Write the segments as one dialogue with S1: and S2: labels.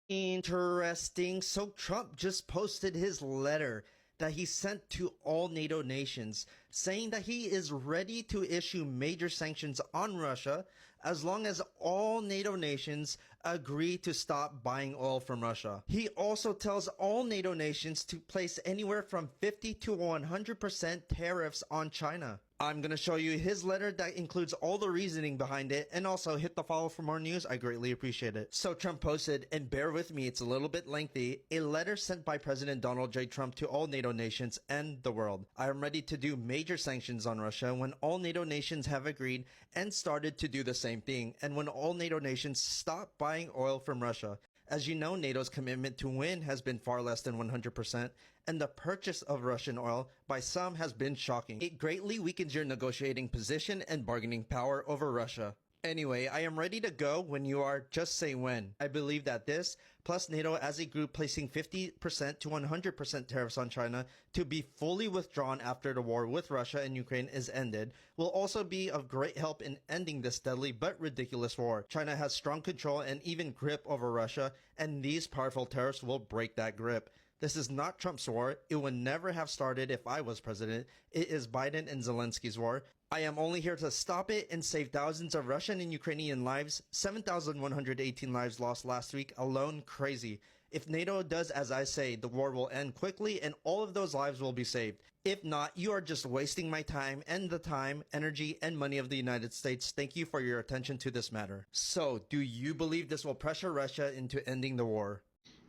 S1: Interesting. So Trump just posted his letter that he sent to all NATO nations saying that he is ready to issue major sanctions on Russia as long as all NATO nations agree to stop buying oil from Russia. He also tells all NATO nations to place anywhere from 50 to 100% tariffs on China. I'm going to show you his letter that includes all the reasoning behind it, and also hit the follow for more news. I greatly appreciate it. So Trump posted, and bear with me, it's a little bit lengthy, a letter sent by President Donald J. Trump to all NATO nations and the world. I am ready to do major sanctions on Russia when all NATO nations have agreed and started to do the same thing, and when all NATO nations stop buying oil from Russia. As you know, NATO's commitment to win has been far less than 100%, and the purchase of Russian oil by some has been shocking. It greatly weakens your negotiating position and bargaining power over Russia. Anyway, I am ready to go when you are. Just say when. I believe that this, plus NATO as a group placing 50% to 100% tariffs on China to be fully withdrawn after the war with Russia and Ukraine is ended, will also be of great help in ending this deadly but ridiculous war. China has strong control and even grip over Russia, and these powerful tariffs will break that grip. This is not Trump's war. It would never have started if I was president. It is Biden and Zelensky's war. I am only here to stop it and save thousands of Russian and Ukrainian lives. 7,118 lives lost last week alone. Crazy. If NATO does as I say, the war will end quickly and all of those lives will be saved. If not, you are just wasting my time and the time, energy, and money of the United States. Thank you for your attention to this matter. So, do you believe this will pressure Russia into ending the war?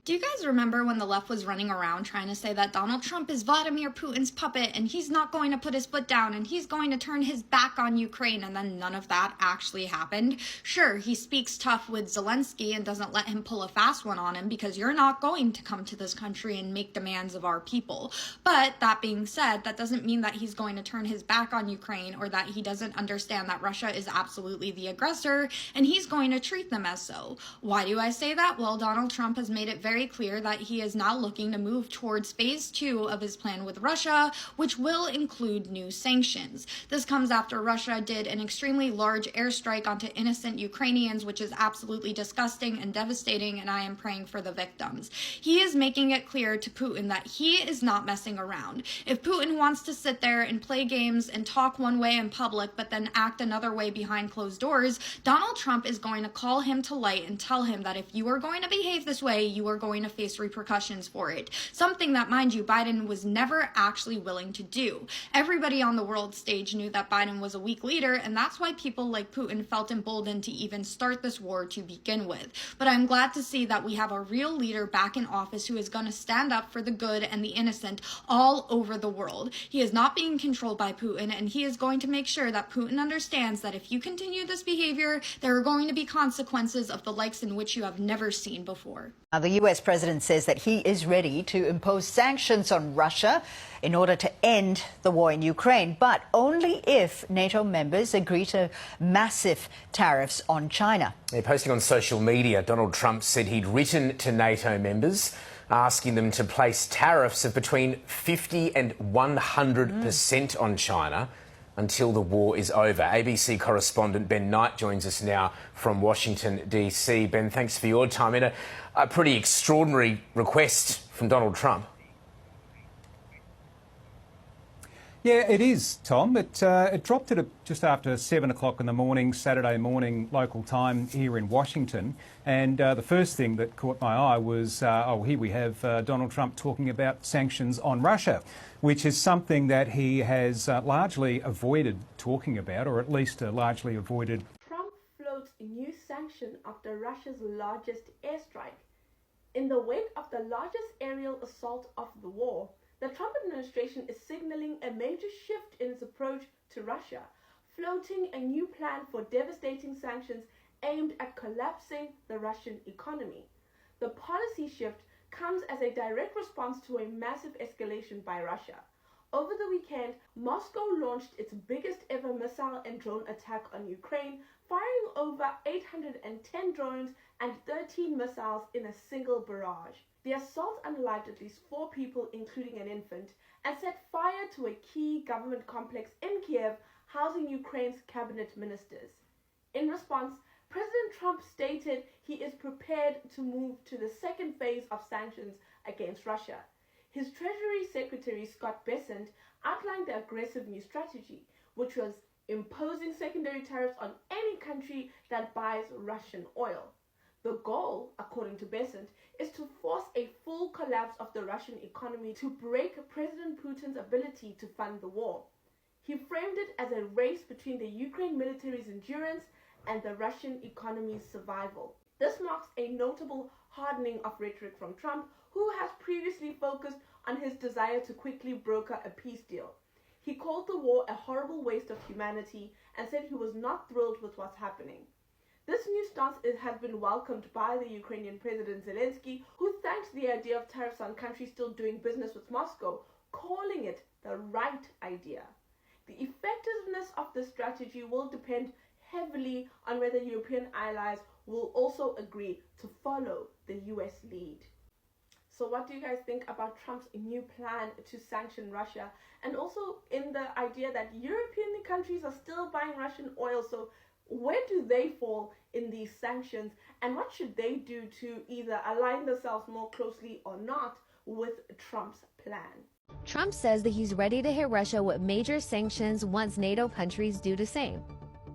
S2: Do you guys remember when the left was running around trying to say that Donald Trump is Vladimir Putin's puppet and he's not going to put his foot down and he's going to turn his back on Ukraine, and then none of that actually happened? Sure, he speaks tough with Zelensky and doesn't let him pull a fast one on him because you're not going to come to this country and make demands of our people. But that being said, that doesn't mean that he's going to turn his back on Ukraine or that he doesn't understand that Russia is absolutely the aggressor and he's going to treat them as so. Why do I say that? Well, Donald Trump has made it very clear that he is now looking to move towards phase 2 of his plan with Russia, which will include new sanctions. This comes after Russia did an extremely large airstrike onto innocent Ukrainians, which is absolutely disgusting and devastating, and I am praying for the victims. He is making it clear to Putin that he is not messing around. If Putin wants to sit there and play games and talk one way in public but then act another way behind closed doors, Donald Trump is going to call him to light and tell him that if you are going to behave this way, you are going to face repercussions for it. Something that, mind you, Biden was never actually willing to do. Everybody on the world stage knew that Biden was a weak leader, and that's why people like Putin felt emboldened to even start this war to begin with. But I'm glad to see that we have a real leader back in office who is going to stand up for the good and the innocent all over the world. He is not being controlled by Putin, and he is going to make sure that Putin understands that if you continue this behavior, there are going to be consequences of the likes in which you have never seen before.
S3: Now, the U.S. president says that he is ready to impose sanctions on Russia in order to end the war in Ukraine, but only if NATO members agree to massive tariffs on China.
S4: Posting on social media, Donald Trump said he'd written to NATO members asking them to place tariffs of between 50 and 100% on China until the war is over. ABC correspondent Ben Knight joins us now from Washington, D.C. Ben, thanks for your time. In a pretty extraordinary request from Donald Trump.
S5: Yeah, it is, Tom. It dropped at just after 7 o'clock in the morning, Saturday morning, local time here in Washington. And the first thing that caught my eye was, here we have Donald Trump talking about sanctions on Russia, which is something that he has largely avoided talking about, or at least largely avoided.
S6: Trump floats new sanction after Russia's largest airstrike. In the wake of the largest aerial assault of the war, the Trump administration is signaling a major shift in its approach to Russia, floating a new plan for devastating sanctions aimed at collapsing the Russian economy. The policy shift comes as a direct response to a massive escalation by Russia. Over the weekend, Moscow launched its biggest ever missile and drone attack on Ukraine, firing over 810 drones and 13 missiles in a single barrage. The assault unalived at least 4 people, including an infant, and set fire to a key government complex in Kiev housing Ukraine's cabinet ministers. In response, President Trump stated he is prepared to move to the second phase of sanctions against Russia. His Treasury Secretary Scott Bessent outlined the aggressive new strategy, which was imposing secondary tariffs on any country that buys Russian oil. The goal, according to Bessent, is to force a full collapse of the Russian economy to break President Putin's ability to fund the war. He framed it as a race between the Ukraine military's endurance and the Russian economy's survival. This marks a notable hardening of rhetoric from Trump, who has previously focused on his desire to quickly broker a peace deal. He called the war a horrible waste of humanity and said he was not thrilled with what's happening. This new stance has been welcomed by the Ukrainian President Zelensky, who thanks the idea of tariffs on countries still doing business with Moscow, calling it the right idea. The effectiveness of this strategy will depend heavily on whether European allies will also agree to follow the US lead. So what do you guys think about Trump's new plan to sanction Russia, and also in the idea that European countries are still buying Russian oil? So where do they fall in these sanctions, and what should they do to either align themselves more closely or not with Trump's plan?
S7: Trump says that he's ready to hit Russia with major sanctions once NATO countries do the same.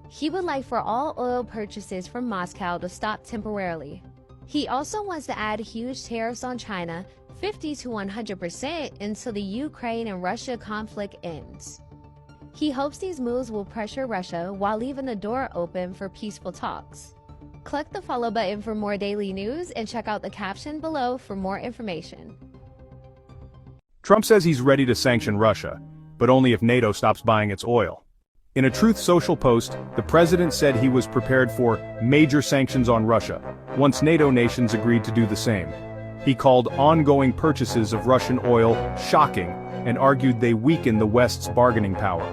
S7: He would like for all oil purchases from Moscow to stop temporarily. He also wants to add huge tariffs on China, 50 to 100%, until the Ukraine and Russia conflict ends. He hopes these moves will pressure Russia while leaving the door open for peaceful talks. Click the follow button for more daily news and check out the caption below for more information.
S5: Trump says he's ready to sanction Russia, but only if NATO stops buying its oil. In a Truth Social post, the president said he was prepared for major sanctions on Russia, once NATO nations agreed to do the same. He called ongoing purchases of Russian oil shocking and argued they weaken the West's bargaining power.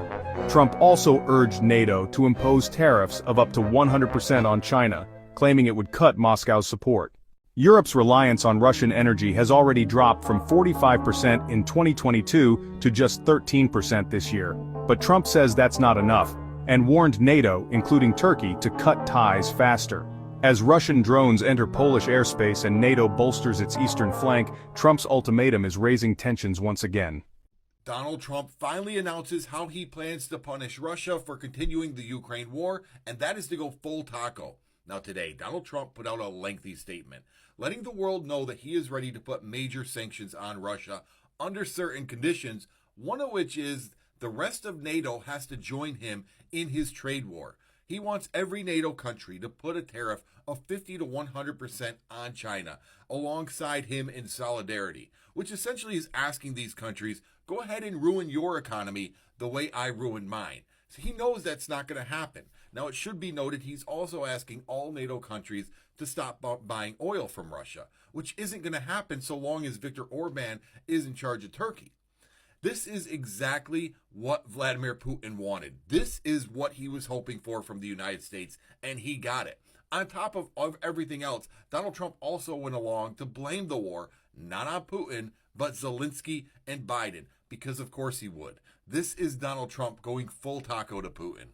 S5: Trump also urged NATO to impose tariffs of up to 100% on China, claiming it would cut Moscow's support. Europe's reliance on Russian energy has already dropped from 45% in 2022 to just 13% this year. But Trump says that's not enough, and warned NATO, including Turkey, to cut ties faster. As Russian drones enter Polish airspace and NATO bolsters its eastern flank, Trump's ultimatum is raising tensions once again.
S8: Donald Trump finally announces how he plans to punish Russia for continuing the Ukraine war, and that is to go full taco. Now today, Donald Trump put out a lengthy statement, letting the world know that he is ready to put major sanctions on Russia under certain conditions, one of which is the rest of NATO has to join him in his trade war. He wants every NATO country to put a tariff of 50 to 100% on China, alongside him in solidarity, which essentially is asking these countries, go ahead and ruin your economy the way I ruined mine. So he knows that's not going to happen. Now, it should be noted he's also asking all NATO countries to stop buying oil from Russia, which isn't going to happen so long as Viktor Orban is in charge of Turkey. This is exactly what Vladimir Putin wanted. This is what he was hoping for from the United States, and he got it. On top of everything else, Donald Trump also went along to blame the war, not on Putin, but Zelensky and Biden, because of course he would. This is Donald Trump going full taco to Putin.